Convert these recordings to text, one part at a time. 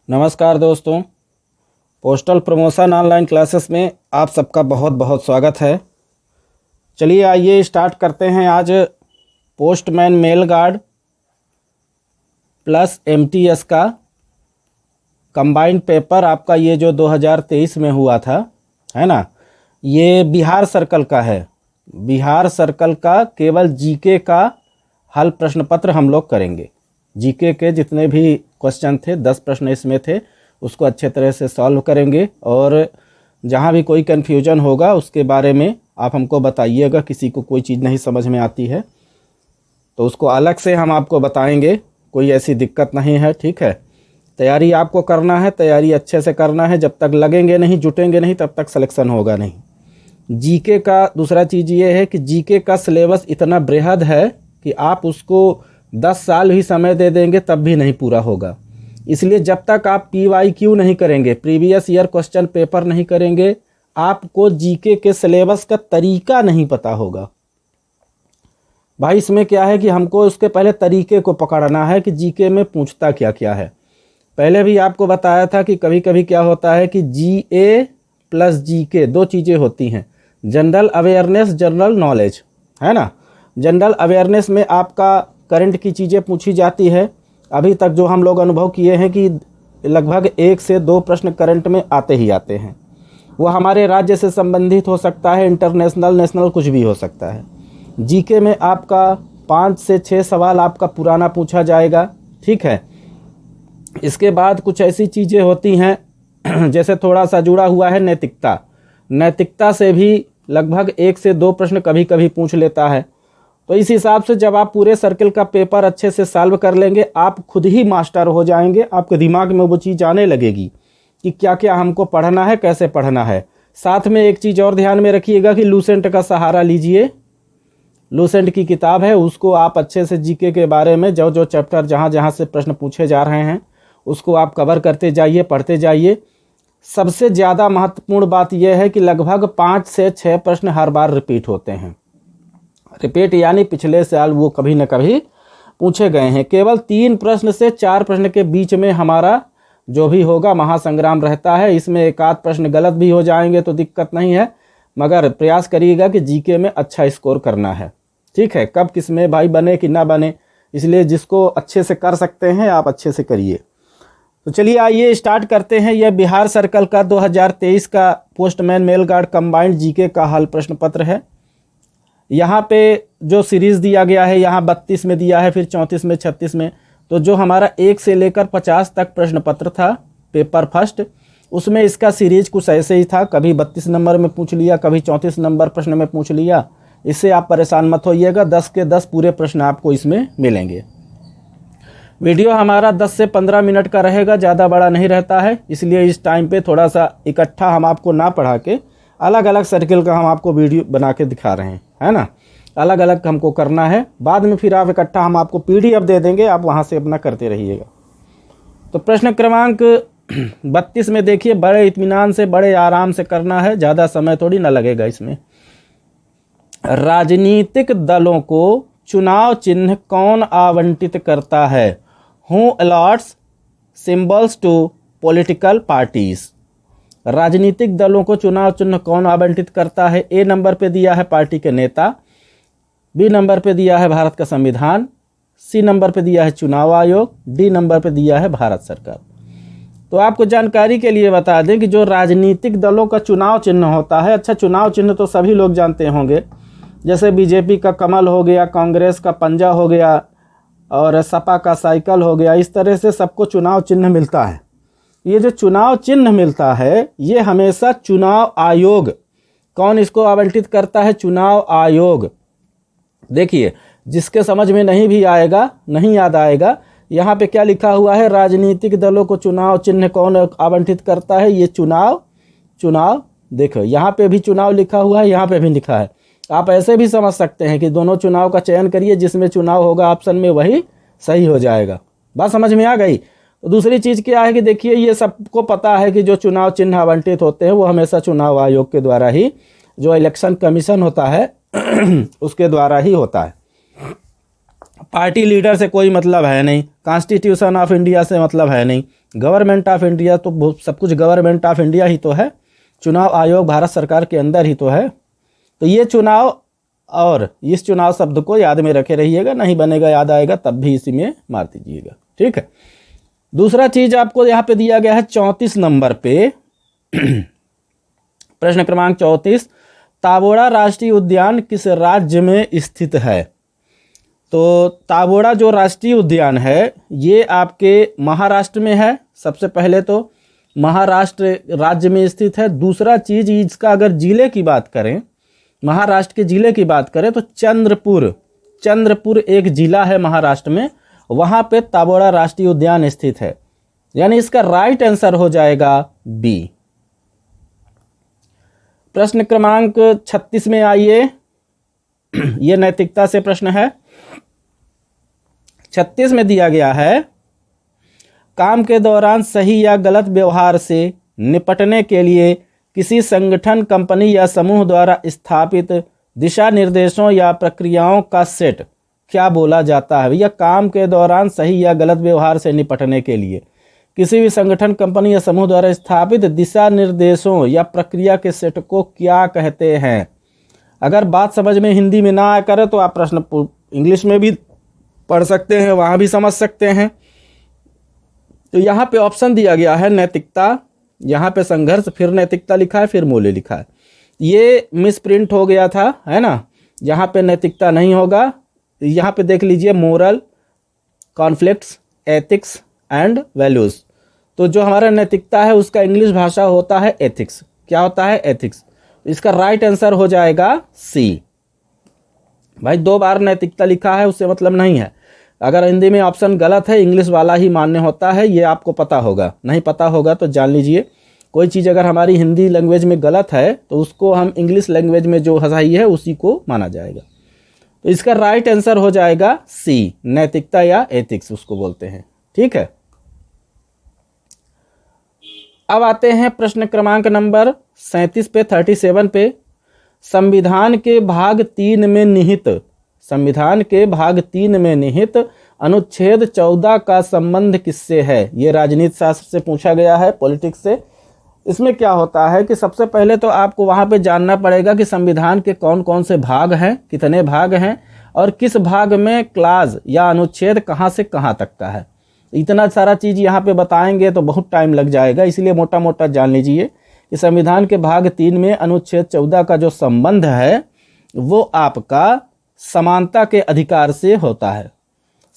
नमस्कार दोस्तों, postal promotion online classes में आप सबका बहुत बहुत स्वागत है। चलिए आइए स्टार्ट करते हैं। आज postman mail guard plus MTS का कंबाइंड पेपर आपका ये जो 2023 में हुआ था, है ना, ये बिहार सर्कल का है। बिहार सर्कल का केवल जीके का हल प्रश्न पत्र हम लोग करेंगे। जीके के जितने भी क्वेश्चन थे, 10 प्रश्न इसमें थे, उसको अच्छे तरह से सॉल्व करेंगे और जहाँ भी कोई कन्फ्यूजन होगा उसके बारे में आप हमको बताइएगा। किसी को कोई चीज़ नहीं समझ में आती है तो उसको अलग से हम आपको बताएंगे, कोई ऐसी दिक्कत नहीं है, ठीक है। तैयारी आपको करना है, तैयारी अच्छे से करना है। जब तक लगेंगे नहीं, जुटेंगे नहीं, तब तक सिलेक्शन होगा नहीं। जीके का दूसरा चीज़ ये है कि जीके का सिलेबस इतना बृहद है कि आप उसको 10 साल भी समय दे देंगे तब भी नहीं पूरा होगा। इसलिए जब तक आप PYQ नहीं करेंगे, प्रीवियस ईयर क्वेश्चन पेपर नहीं करेंगे, आपको जीके के सिलेबस का तरीका नहीं पता होगा। भाई इसमें क्या है कि हमको उसके पहले तरीके को पकड़ना है कि जीके में पूछता क्या क्या है। पहले भी आपको बताया था कि कभी कभी क्या होता है कि GA प्लस जीके दो चीज़ें होती हैं, जनरल अवेयरनेस, जनरल नॉलेज, है ना। जनरल अवेयरनेस में आपका करंट की चीज़ें पूछी जाती है। अभी तक जो हम लोग अनुभव किए हैं कि लगभग 1 से 2 प्रश्न करंट में आते ही आते हैं। वो हमारे राज्य से संबंधित हो सकता है, इंटरनेशनल, नेशनल, कुछ भी हो सकता है। जीके में आपका 5 से 6 सवाल आपका पुराना पूछा जाएगा, ठीक है। इसके बाद कुछ ऐसी चीज़ें होती हैं जैसे थोड़ा सा जुड़ा हुआ है नैतिकता। नैतिकता से भी लगभग 1 से 2 प्रश्न कभी कभी पूछ लेता है। तो इस हिसाब से जब आप पूरे सर्कल का पेपर अच्छे से सॉल्व कर लेंगे, आप खुद ही मास्टर हो जाएंगे। आपके दिमाग में वो चीज़ आने लगेगी कि क्या क्या हमको पढ़ना है, कैसे पढ़ना है। साथ में एक चीज़ और ध्यान में रखिएगा कि लूसेंट का सहारा लीजिए। लूसेंट की किताब है, उसको आप अच्छे से जीके के बारे में जो जो चैप्टर जहाँ जहाँ से प्रश्न पूछे जा रहे हैं उसको आप कवर करते जाइए, पढ़ते जाइए। सबसे ज़्यादा महत्वपूर्ण बात यह है कि लगभग 5 से 6 प्रश्न हर बार रिपीट होते हैं। रिपीट यानी पिछले साल वो कभी न कभी पूछे गए हैं। केवल 3 प्रश्न से 4 प्रश्न के बीच में हमारा जो भी होगा महासंग्राम रहता है। इसमें एक आध प्रश्न गलत भी हो जाएंगे तो दिक्कत नहीं है, मगर प्रयास करिएगा कि जीके में अच्छा स्कोर करना है, ठीक है। कब किस में भाई बने कि ना बने, इसलिए जिसको अच्छे से कर सकते हैं आप अच्छे से करिए। तो चलिए आइए स्टार्ट करते हैं। यह बिहार सर्कल का 2023 का postman mail guard combined GK का हल प्रश्न पत्र है। यहाँ पे जो सीरीज़ दिया गया है, यहाँ 32 में दिया है, फिर 34 में, 36 में। तो जो हमारा 1 से लेकर 50 तक प्रश्न पत्र था पेपर फर्स्ट, उसमें इसका सीरीज कुछ ऐसे ही था। कभी 32 नंबर में पूछ लिया, कभी 34 नंबर प्रश्न में पूछ लिया। इससे आप परेशान मत होइएगा, 10 के 10 पूरे प्रश्न आपको इसमें मिलेंगे। वीडियो हमारा 10 से 15 मिनट का रहेगा, ज़्यादा बड़ा नहीं रहता है। इसलिए इस टाइम पे थोड़ा सा इकट्ठा हम आपको ना पढ़ा के अलग अलग सर्किल का हम आपको वीडियो बना के दिखा रहे हैं, है ना। अलग अलग हमको करना है, बाद में फिर आप इकट्ठा हम आपको PDF दे देंगे, आप वहाँ से अपना करते रहिएगा। तो प्रश्न क्रमांक 32 में देखिए, बड़े इत्मीनान से, बड़े आराम से करना है, ज़्यादा समय थोड़ी ना लगेगा इसमें। राजनीतिक दलों को चुनाव चिन्ह कौन आवंटित करता है? Who allots symbols to political parties? राजनीतिक दलों को चुनाव चिन्ह कौन आवंटित करता है? A नंबर पे दिया है पार्टी के नेता, B नंबर पे दिया है भारत का संविधान, C नंबर पे दिया है चुनाव आयोग, D नंबर पे दिया है भारत सरकार। तो आपको जानकारी के लिए बता दें कि जो राजनीतिक दलों का चुनाव चिन्ह होता है, अच्छा चुनाव चिन्ह तो सभी लोग जानते होंगे, जैसे BJP का कमल हो गया, कांग्रेस का पंजा हो गया और सपा का साइकिल हो गया। इस तरह से सबको चुनाव चिन्ह मिलता है। ये जो चुनाव चिन्ह मिलता है ये हमेशा चुनाव आयोग, कौन इसको आवंटित करता है? चुनाव आयोग। देखिए, जिसके समझ में नहीं भी आएगा, नहीं याद आएगा, यहाँ पे क्या लिखा हुआ है? राजनीतिक दलों को चुनाव चिन्ह कौन आवंटित करता है? ये चुनाव देखो, यहाँ पे भी चुनाव लिखा हुआ है, यहाँ पे भी लिखा है। आप ऐसे भी समझ सकते हैं कि दोनों चुनाव का चयन करिए, जिसमें चुनाव होगा ऑप्शन में वही सही हो जाएगा। बात समझ में आ गई? दूसरी चीज़ क्या है कि देखिए, ये सबको पता है कि जो चुनाव चिन्ह आवंटित होते हैं वो हमेशा चुनाव आयोग के द्वारा ही, जो इलेक्शन कमीशन होता है उसके द्वारा ही होता है। पार्टी लीडर से कोई मतलब है नहीं, कॉन्स्टिट्यूशन ऑफ इंडिया से मतलब है नहीं, गवर्नमेंट ऑफ इंडिया तो सब कुछ गवर्नमेंट ऑफ इंडिया ही तो है, चुनाव आयोग भारत सरकार के अंदर ही तो है। तो ये चुनाव और इस चुनाव शब्द को याद में रखे रहिएगा, नहीं बनेगा याद आएगा तब भी इसी में मार दीजिएगा, ठीक है। दूसरा चीज आपको यहाँ पे दिया गया है 34 नंबर पे प्रश्न क्रमांक 34, ताबोड़ा राष्ट्रीय उद्यान किस राज्य में स्थित है? तो ताबोड़ा जो राष्ट्रीय उद्यान है ये आपके महाराष्ट्र में है। सबसे पहले तो महाराष्ट्र राज्य में स्थित है। दूसरा चीज इसका अगर जिले की बात करें, महाराष्ट्र के जिले की बात करें तो चंद्रपुर एक जिला है महाराष्ट्र में, वहां पे ताबोड़ा राष्ट्रीय उद्यान स्थित है। यानी इसका राइट आंसर हो जाएगा बी। प्रश्न क्रमांक 36 में आइए, यह नैतिकता से प्रश्न है। 36 में दिया गया है, काम के दौरान सही या गलत व्यवहार से निपटने के लिए किसी संगठन, कंपनी या समूह द्वारा स्थापित दिशा निर्देशों या प्रक्रियाओं का सेट क्या बोला जाता है? भैया काम के दौरान सही या गलत व्यवहार से निपटने के लिए किसी भी संगठन, कंपनी या समूह द्वारा स्थापित दिशा निर्देशों या प्रक्रिया के सेट को क्या कहते हैं? अगर बात समझ में हिंदी में ना आया करे तो आप प्रश्न इंग्लिश में भी पढ़ सकते हैं, वहां भी समझ सकते हैं। तो यहाँ पे ऑप्शन दिया गया है नैतिकता, यहाँ पे संघर्ष, फिर नैतिकता लिखा है, फिर मूल्य लिखा है। ये मिस प्रिंट हो गया था, है ना। यहाँ पे नैतिकता नहीं होगा, यहाँ पे देख लीजिए moral, conflicts, ethics and values. तो जो हमारा नैतिकता है उसका इंग्लिश भाषा होता है एथिक्स। क्या होता है? एथिक्स। इसका राइट आंसर हो जाएगा सी। भाई 2 बार नैतिकता लिखा है उससे मतलब नहीं है, अगर हिंदी में ऑप्शन गलत है इंग्लिश वाला ही मान्य होता है, ये आपको पता होगा। नहीं पता होगा तो जान लीजिए, कोई चीज़ अगर हमारी हिंदी लैंग्वेज में गलत है तो उसको हम इंग्लिश लैंग्वेज में जो सही है उसी को माना जाएगा। तो इसका राइट आंसर हो जाएगा सी, नैतिकता या एथिक्स उसको बोलते हैं, ठीक है। अब आते हैं प्रश्न क्रमांक नंबर 37 पे, 37 पे। संविधान के भाग 3 में निहित अनुच्छेद 14 का संबंध किससे है? ये राजनीति शास्त्र से पूछा गया है, पॉलिटिक्स से। इसमें क्या होता है कि सबसे पहले तो आपको वहां पे जानना पड़ेगा कि संविधान के कौन कौन से भाग हैं, कितने भाग हैं और किस भाग में क्लाज या अनुच्छेद कहां से कहां तक का है। इतना सारा चीज यहाँ पे बताएंगे तो बहुत टाइम लग जाएगा, इसलिए मोटा मोटा जान लीजिए कि संविधान के भाग 3 में अनुच्छेद 14 का जो संबंध है वो आपका समानता के अधिकार से होता है।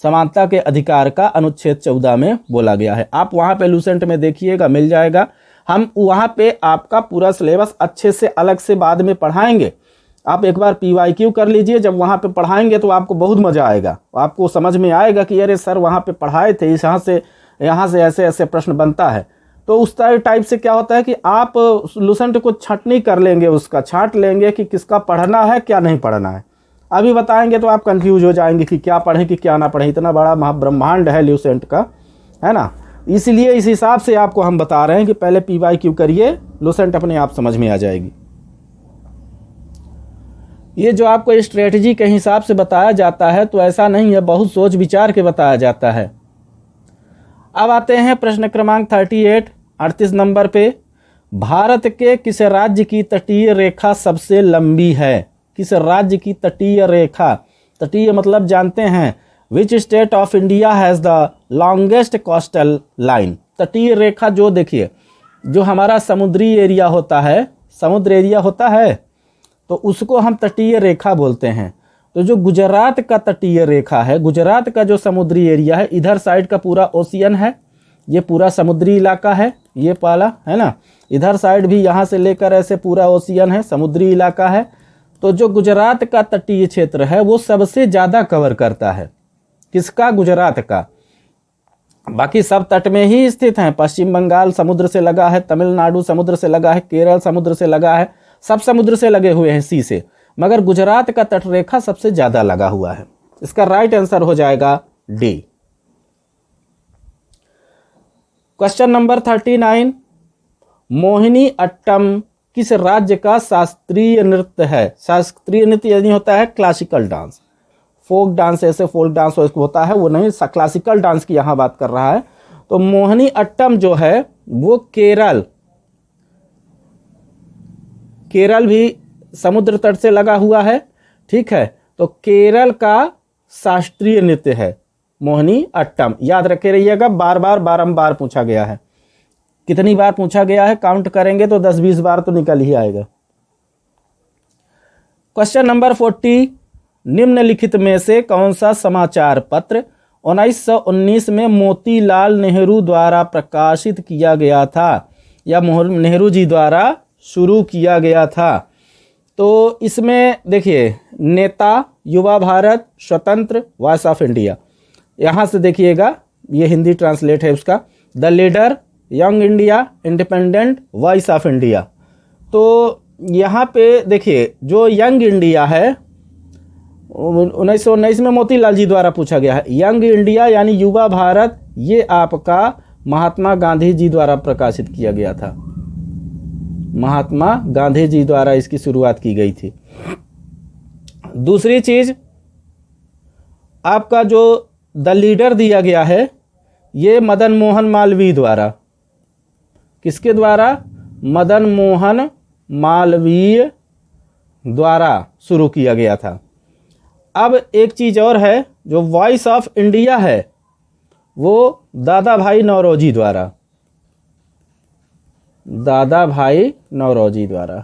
समानता के अधिकार का अनुच्छेद 14 में बोला गया है। आप वहां पे लूसेंट में देखिएगा, मिल जाएगा। हम वहां पे आपका पूरा सिलेबस अच्छे से अलग से बाद में पढ़ाएंगे। आप एक बार PYQ कर लीजिए, जब वहां पे पढ़ाएंगे तो आपको बहुत मजा आएगा, आपको समझ में आएगा कि अरे सर वहां पे पढ़ाए थे, यहाँ से ऐसे ऐसे प्रश्न बनता है। तो उस टाइप से क्या होता है कि आप लूसेंट को छंटनी कर लेंगे, उसका छांट लेंगे कि किसका पढ़ना है क्या नहीं पढ़ना है। अभी बताएंगे तो आप कंफ्यूज हो जाएंगे कि क्या पढ़ें कि क्या ना पढ़ें। इतना बड़ा महाब्रह्मांड है लूसेंट का, है ना। इसलिए इस हिसाब से आपको हम बता रहे हैं कि पहले PYQ करिए, लूसेंट अपने आप समझ में आ जाएगी। ये जो आपको स्ट्रेटजी के हिसाब से बताया जाता है तो ऐसा नहीं है, बहुत सोच विचार के बताया जाता है। अब आते हैं प्रश्न क्रमांक 38 नंबर पे। भारत के किस राज्य की तटीय रेखा सबसे लंबी है? किस राज्य की तटीय रेखा, तटीय मतलब जानते हैं, which state of India has the longest coastal line. तटीय रेखा जो देखिए, जो हमारा समुद्री एरिया होता है, समुद्र एरिया होता है तो उसको हम तटीय रेखा बोलते हैं। तो जो गुजरात का तटीय रेखा है, गुजरात का जो समुद्री एरिया है, इधर साइड का पूरा ओशियन है, ये पूरा समुद्री इलाका है, ये पाला है ना। इधर साइड भी यहाँ से लेकर ऐसे पूरा ओशियन है, समुद्री इलाका है। तो जो गुजरात का तटीय क्षेत्र है वो सबसे ज़्यादा कवर करता है। किसका? गुजरात का। बाकी सब तट में ही स्थित हैं। पश्चिम बंगाल समुद्र से लगा है, तमिलनाडु समुद्र से लगा है, केरल समुद्र से लगा है, सब समुद्र से लगे हुए हैं सी से, मगर गुजरात का तटरेखा सबसे ज्यादा लगा हुआ है। इसका राइट आंसर हो जाएगा D. Question number 39, Mohini Attam किस राज्य का शास्त्रीय नृत्य है? शास्त्रीय नृत्य यानी होता है क्लासिकल डांस। फोक डांस ऐसे फोक डांस होता है वो नहीं, क्लासिकल डांस की यहाँ बात कर रहा है। तो मोहिनी अट्टम जो है वो केरल भी समुद्र तट से लगा हुआ है, ठीक है। तो केरल का शास्त्रीय नृत्य है मोहिनी अट्टम, याद रखे रहिएगा, बार बार बारंबार पूछा गया है। कितनी बार पूछा गया है काउंट करेंगे तो 10-20 बार तो निकल ही आएगा। क्वेश्चन नंबर 40, निम्नलिखित में से कौन सा समाचार पत्र 1919 में मोतीलाल नेहरू द्वारा प्रकाशित किया गया था या नेहरू जी द्वारा शुरू किया गया था? तो इसमें देखिए, नेता, युवा भारत, स्वतंत्र, वॉइस ऑफ इंडिया। यहाँ से देखिएगा, ये हिंदी ट्रांसलेट है उसका, the leader, young India, independent, voice of India. तो यहाँ पे देखिए, जो यंग इंडिया है 1919 में मोतीलाल जी द्वारा पूछा गया है। यंग इंडिया यानी युवा भारत, ये आपका महात्मा गांधी जी द्वारा प्रकाशित किया गया था। महात्मा गांधी जी द्वारा इसकी शुरुआत की गई थी। दूसरी चीज, आपका जो द लीडर दिया गया है, ये मदन मोहन मालवीय द्वारा, किसके द्वारा? मदन मोहन मालवीय द्वारा शुरू किया गया था। अब एक चीज और है, जो वॉइस ऑफ इंडिया है वो दादा भाई नौरोजी द्वारा, दादा भाई नौरोजी द्वारा,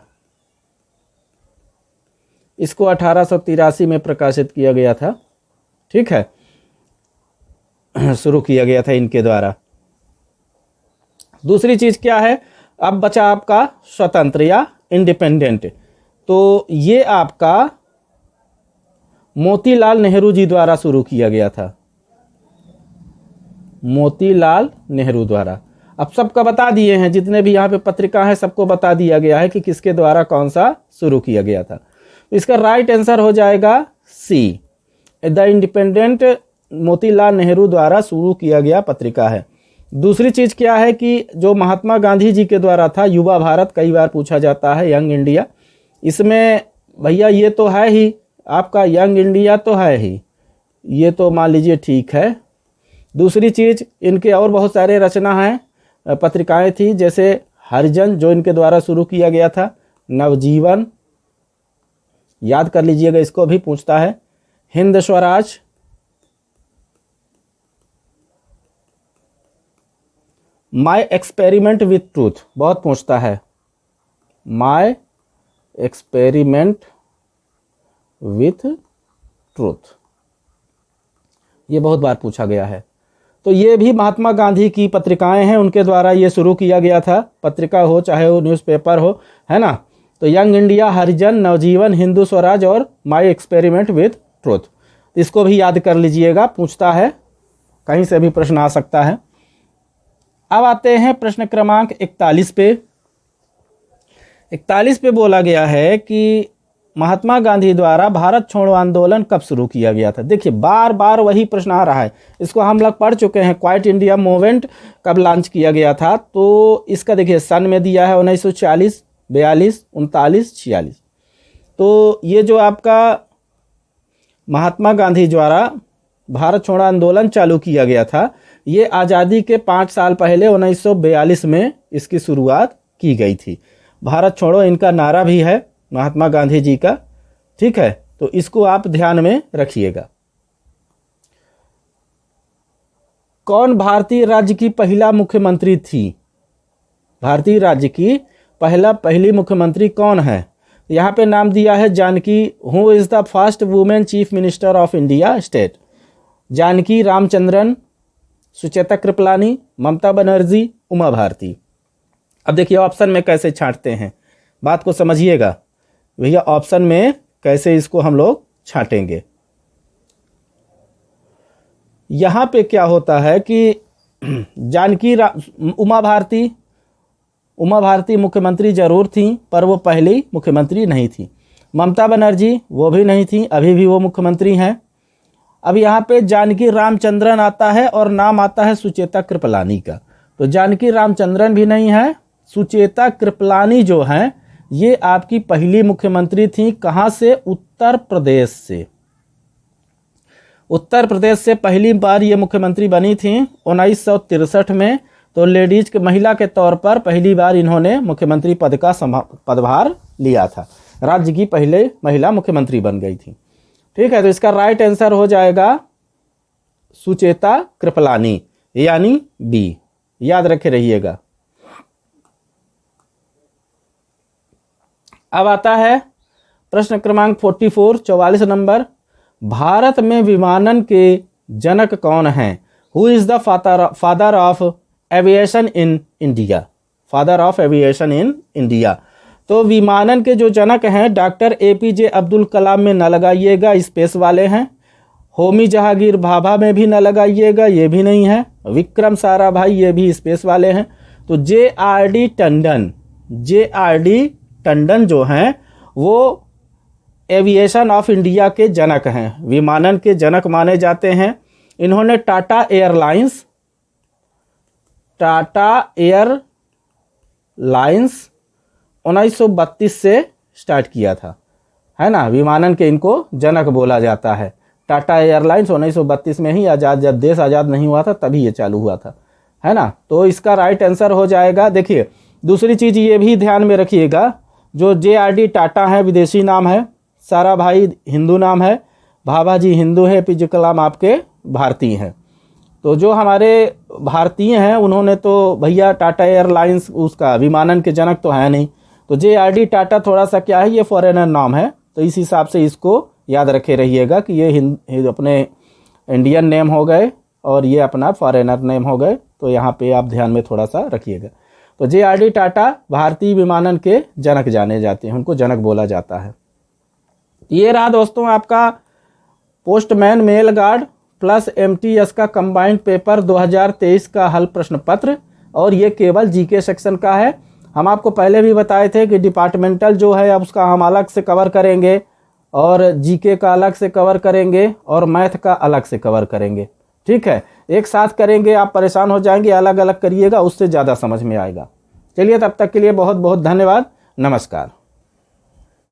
इसको 1883 में प्रकाशित किया गया था, ठीक है, शुरू किया गया था इनके द्वारा। दूसरी चीज क्या है? अब बचा आपका स्वतंत्र या इंडिपेंडेंट। तो ये आपका मोतीलाल नेहरू जी द्वारा शुरू किया गया था, मोतीलाल नेहरू द्वारा। अब सबका बता दिए हैं, जितने भी यहाँ पे पत्रिका है सबको बता दिया गया है कि किसके द्वारा कौन सा शुरू किया गया था। इसका राइट आंसर हो जाएगा सी, द इंडिपेंडेंट मोतीलाल नेहरू द्वारा शुरू किया गया पत्रिका है। दूसरी चीज क्या है कि जो महात्मा गांधी जी के द्वारा था, युवा भारत कई बार पूछा जाता है, यंग इंडिया, इसमें भैया ये तो है ही आपका, यंग इंडिया तो है ही, ये तो मान लीजिए ठीक है। दूसरी चीज, इनके और बहुत सारे रचना हैं, पत्रिकाएं थी, जैसे हरिजन जो इनके द्वारा शुरू किया गया था, नवजीवन, याद कर लीजिएगा, इसको भी पूछता है, Hind Swaraj, my experiment with truth, बहुत पूछता है, माय एक्सपेरिमेंट विथ ट्रूथ, ये बहुत बार पूछा गया है। तो ये भी महात्मा गांधी की पत्रिकाएं हैं, उनके द्वारा ये शुरू किया गया था, पत्रिका हो चाहे वो न्यूज़पेपर हो, है ना। तो यंग इंडिया, हरिजन, नवजीवन, हिंदू स्वराज और माय एक्सपेरिमेंट विथ ट्रूथ, इसको भी याद कर लीजिएगा, पूछता है, कहीं से भी प्रश्न आ सकता है। अब आते हैं प्रश्न क्रमांक 41 पे। 41 पे बोला गया है कि महात्मा गांधी द्वारा भारत छोड़ो आंदोलन कब शुरू किया गया था? देखिए, बार बार वही प्रश्न आ रहा है, इसको हम लोग पढ़ चुके हैं, क्वाइट इंडिया मूवमेंट कब लॉन्च किया गया था? तो इसका देखिए सन में दिया है 1940, 42, 39, 46। तो ये जो आपका महात्मा गांधी द्वारा भारत छोड़ो आंदोलन चालू किया गया था, ये आज़ादी के 5 साल पहले 1942 में इसकी शुरुआत की गई थी। भारत छोड़ो इनका नारा भी है महात्मा गांधी जी का, ठीक है, तो इसको आप ध्यान में रखिएगा। कौन भारतीय राज्य की पहला मुख्यमंत्री थी? भारतीय राज्य की पहली मुख्यमंत्री कौन है? यहाँ पे नाम दिया है Janaki. Who is the first women chief minister of India state? Janaki Ramachandran, Sucheta Kripalani, Mamata Banerjee, Uma Bharti. अब देखिए ऑप्शन में कैसे छांटते हैं, बात को समझिएगा भैया, ऑप्शन में कैसे इसको हम लोग छांटेंगे। यहां पे क्या होता है कि जानकी उमा भारती मुख्यमंत्री जरूर थी, पर वो पहली मुख्यमंत्री नहीं थी। ममता बनर्जी वो भी नहीं थी, अभी भी वो मुख्यमंत्री हैं। अब यहाँ पे जानकी रामचंद्रन आता है और नाम आता है सुचेता कृपलानी का, तो जानकी रामचंद्रन भी नहीं है, सुचेता कृपलानी जो हैं ये आपकी पहली मुख्यमंत्री थी। कहाँ से? उत्तर प्रदेश से। उत्तर प्रदेश से पहली बार ये मुख्यमंत्री बनी थी 1963 में। तो लेडीज के महिला के तौर पर पहली बार इन्होंने मुख्यमंत्री पद का पदभार लिया था। राज्य की पहले महिला मुख्यमंत्री बन गई थी। ठीक है, तो इसका राइट आंसर हो जाएगा सुचेता कृपलानी यानी बी। याद रखे रहिएगा। अब आता है प्रश्न क्रमांक 44 नंबर। भारत में विमानन के जनक कौन हैं? Who is the father of aviation in India? Father of aviation in India. तो विमानन के जो जनक हैं डॉक्टर APJ अब्दुल कलाम में न लगाइएगा, स्पेस वाले हैं। होमी जहांगीर भाभा में भी न लगाइएगा, ये भी नहीं है। विक्रम साराभाई, ये भी स्पेस वाले हैं। तो JRD टंडन जो हैं वो एविएशन ऑफ इंडिया के जनक हैं, विमानन के जनक माने जाते हैं। इन्होंने टाटा एयरलाइंस 1932 से स्टार्ट किया था, है ना। विमानन के इनको जनक बोला जाता है। टाटा एयरलाइंस 1932 में ही जब देश आज़ाद नहीं हुआ था तभी ये चालू हुआ था, है ना। तो इसका राइट आंसर हो जाएगा। देखिए, दूसरी चीज़ ये भी ध्यान में रखिएगा, जो JRD टाटा है विदेशी नाम है, साराभाई हिंदू नाम है, भाभा जी हिंदू है, APJ कलाम आपके भारतीय हैं। तो जो हमारे भारतीय हैं उन्होंने तो भैया टाटा एयरलाइंस उसका विमानन के जनक तो है नहीं। तो JRD टाटा थोड़ा सा क्या है, ये फॉरेनर नाम है। तो इस हिसाब से इसको याद रखे रहिएगा कि ये अपने इंडियन नेम हो गए और ये अपना फॉरेनर नेम हो गए। तो यहाँ पे आप ध्यान में थोड़ा सा रखिएगा। तो JRD टाटा भारतीय विमानन के जनक जाने जाते हैं, उनको जनक बोला जाता है। ये रहा दोस्तों आपका postman mail guard plus MTS का कंबाइंड पेपर 2023 का हल प्रश्न पत्र। और ये केवल GK सेक्शन का है। हम आपको पहले भी बताए थे कि डिपार्टमेंटल जो है अब उसका हम अलग से कवर करेंगे, और GK का अलग से कवर करेंगे, और मैथ का अलग से कवर करेंगे। ठीक है, एक साथ करेंगे, आप परेशान हो जाएंगे। अलग अलग करिएगा, उससे ज़्यादा समझ में आएगा। चलिए, तब तक के लिए बहुत बहुत धन्यवाद। नमस्कार।